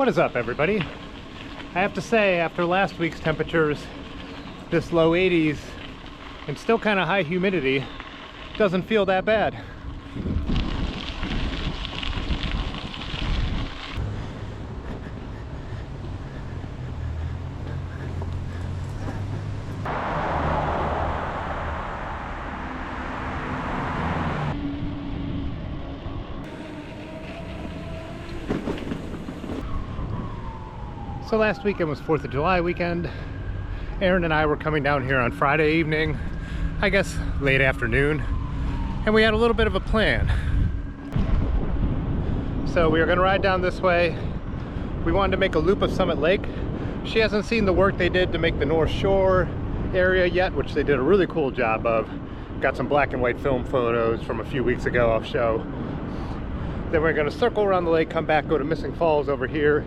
What is up, everybody? I have to say, after last week's temperatures, this low 80s and still kind of high humidity doesn't feel that bad. So last weekend was 4th of July weekend. Aaron and I were coming down here on Friday evening, I guess late afternoon, and we had a little bit of a plan. So we were gonna ride down this way. We wanted to make a loop of Summit Lake. She hasn't seen the work they did to make the North Shore area yet, which they did a really cool job of. Got some black and white film photos from a few weeks ago I'll show. Then we're gonna circle around the lake, come back, go to Missing Falls over here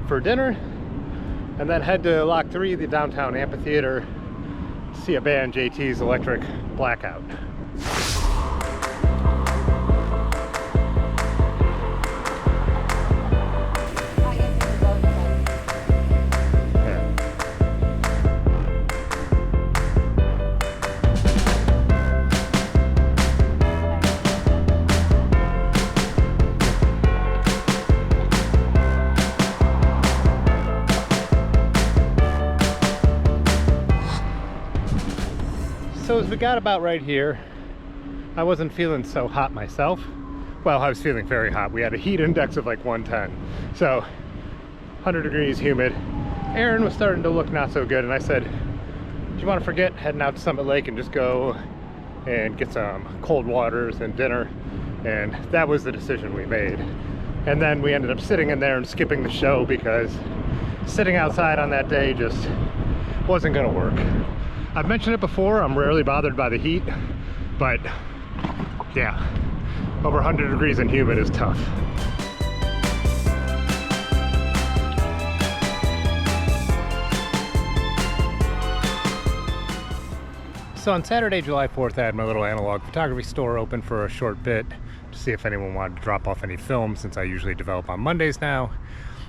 for dinner, and then head to Lock 3, the downtown amphitheater, see a band, JT's Electric Blackout. So as we got about right here, I wasn't feeling so hot myself. Well, I was feeling very hot. We had a heat index of like 110. So 100 degrees, humid. Aaron was starting to look not so good, and I said, do you want to forget heading out to Summit Lake and just go and get some cold waters and dinner? And that was the decision we made. And then we ended up sitting in there and skipping the show because sitting outside on that day just wasn't gonna work. I've mentioned it before, I'm rarely bothered by the heat, but yeah, over 100 degrees and humid is tough. So on Saturday, July 4th, I had my little analog photography store open for a short bit to see if anyone wanted to drop off any film, since I usually develop on Mondays now.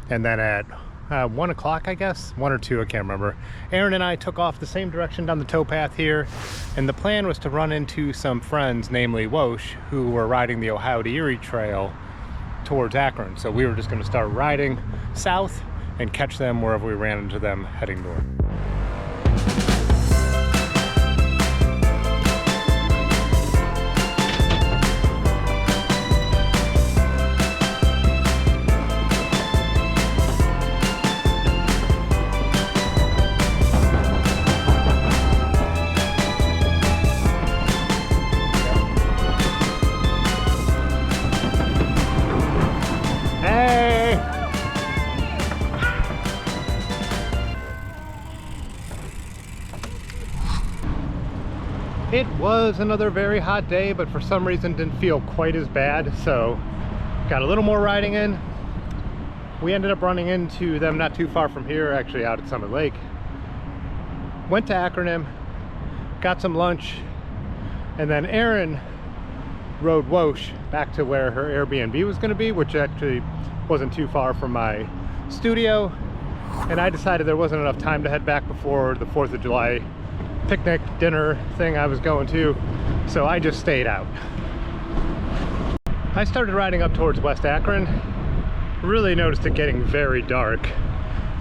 And then at 1 o'clock, I guess, 1 or 2, I can't remember, Aaron and I took off the same direction down the towpath here, and the plan was to run into some friends, namely Wosh, who were riding the Ohio to Erie Trail towards Akron. So we were just going to start riding south and catch them wherever we ran into them heading north. It was another very hot day, but for some reason didn't feel quite as bad, so got a little more riding in. We ended up running into them not too far from here, actually out at Summit Lake. Went to Akron, got some lunch, and then Erin rode Wosh back to where her Airbnb was going to be, which actually wasn't too far from my studio. And I decided there wasn't enough time to head back before the 4th of July picnic dinner thing I was going to, so I just stayed out. I started riding up towards West Akron, really noticed it getting very dark,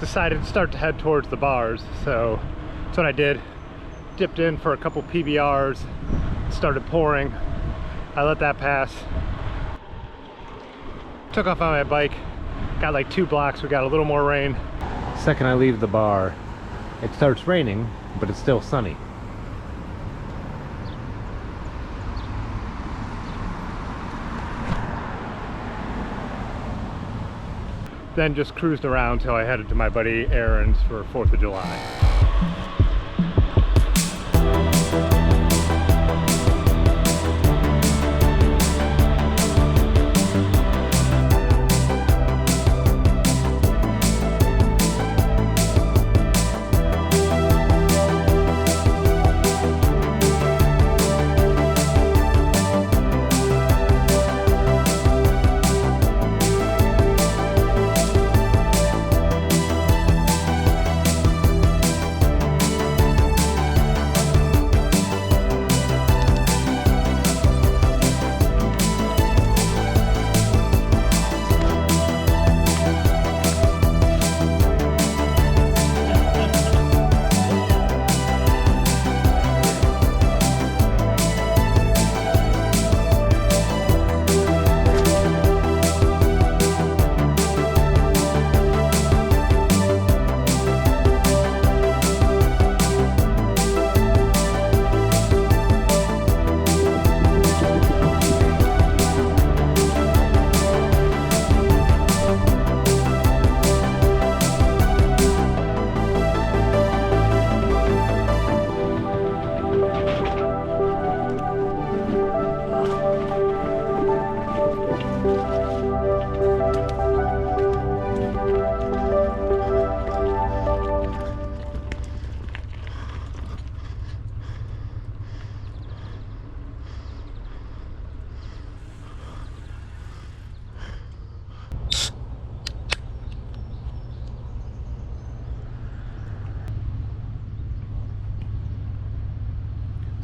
decided to start to head towards the bars, so that's what I did. Dipped in for a couple PBRs, started pouring. I let that pass, took off on my bike, got like 2 blocks, we got a little more rain. Second I leave the bar, it starts raining, but it's still sunny. Then just cruised around till I headed to my buddy Aaron's for 4th of July.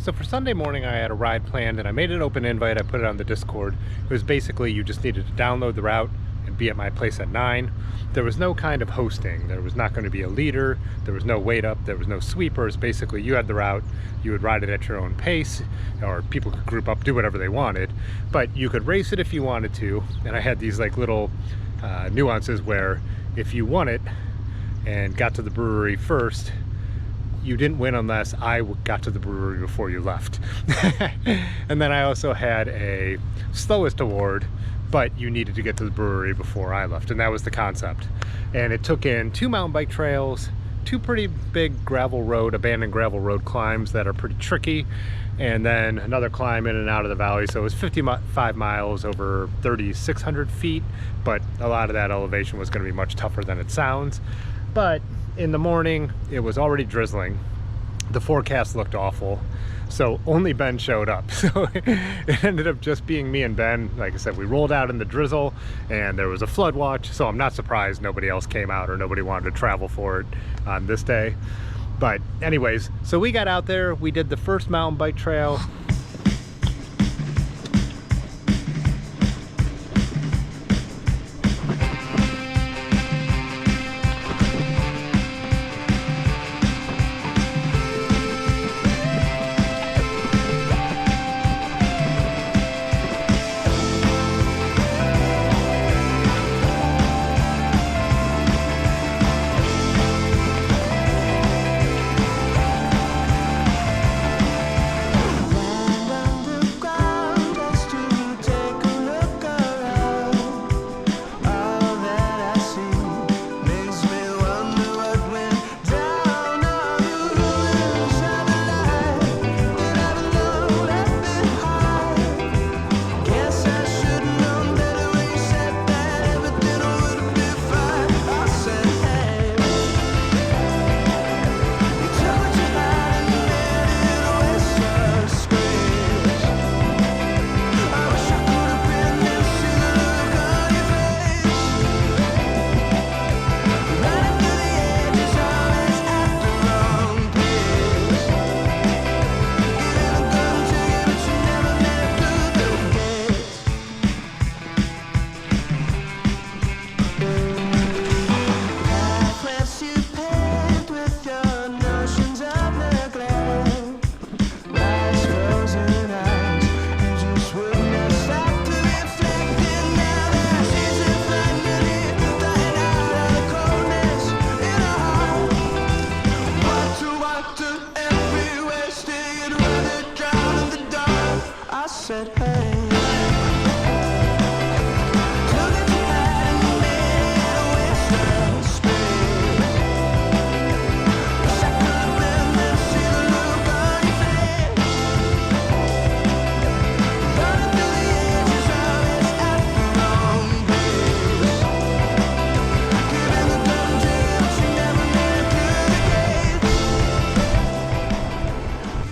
So for Sunday morning, I had a ride planned and I made an open invite. I put it on the Discord. It was basically you just needed to download the route and be at my place at 9. There was no kind of hosting. There was not going to be a leader. There was no wait up. There was no sweepers. Basically, you had the route. You would ride it at your own pace, or people could group up, do whatever they wanted. But you could race it if you wanted to. And I had these like little nuances where if you won it and got to the brewery first, you didn't win unless I got to the brewery before you left. And then I also had a slowest award, but you needed to get to the brewery before I left, and that was the concept. And it took in 2 mountain bike trails, 2 pretty big abandoned gravel road climbs that are pretty tricky, and then another climb in and out of the valley. So it was 55 miles over 3,600 feet, but a lot of that elevation was going to be much tougher than it sounds. But in the morning, it was already drizzling. The forecast looked awful. So only Ben showed up. So it ended up just being me and Ben. Like I said, we rolled out in the drizzle and there was a flood watch. So I'm not surprised nobody else came out or nobody wanted to travel for it on this day. But anyways, so we got out there, we did the first mountain bike trail.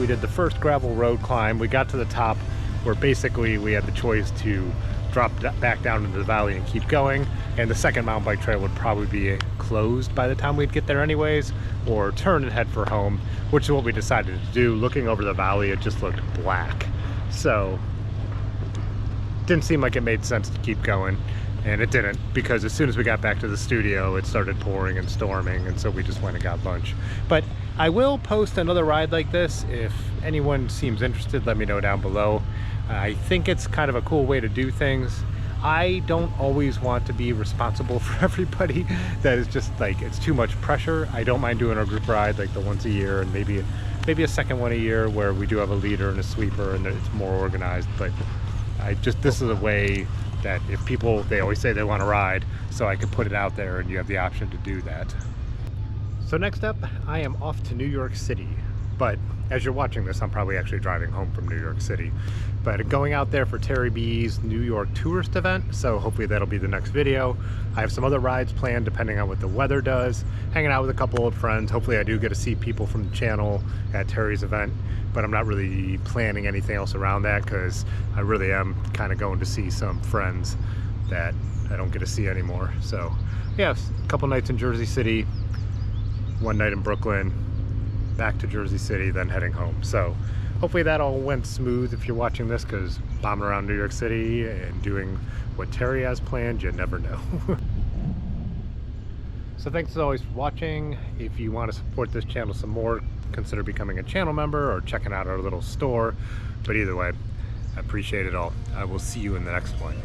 We did the first gravel road climb. We got to the top where basically we had the choice to drop back down into the valley and keep going, and the second mountain bike trail would probably be closed by the time we'd get there anyways, or turn and head for home, which is what we decided to do. Looking over the valley, it just looked black, so didn't seem like it made sense to keep going. And it didn't, because as soon as we got back to the studio, it started pouring and storming, and so we just went and got lunch. But I will post another ride like this. If anyone seems interested, let me know down below. I think it's kind of a cool way to do things. I don't always want to be responsible for everybody. That is just like, it's too much pressure. I don't mind doing a group ride like the once a year, and maybe a second one a year where we do have a leader and a sweeper and it's more organized. But this is a way that if people, they always say they want to ride, so I could put it out there and you have the option to do that. So next up, I am off to New York City. But as you're watching this, I'm probably actually driving home from New York City. But going out there for Terry B's New York tourist event, so hopefully that'll be the next video. I have some other rides planned depending on what the weather does. Hanging out with a couple old friends. Hopefully I do get to see people from the channel at Terry's event, but I'm not really planning anything else around that because I really am kind of going to see some friends that I don't get to see anymore. So yeah, a couple nights in Jersey City, one night in Brooklyn, back to Jersey City, then heading home. So hopefully that all went smooth if you're watching this, because bombing around New York City and doing what Terry has planned, you never know. So thanks as always for watching. If you want to support this channel some more, consider becoming a channel member or checking out our little store. But either way, I appreciate it all. I will see you in the next one.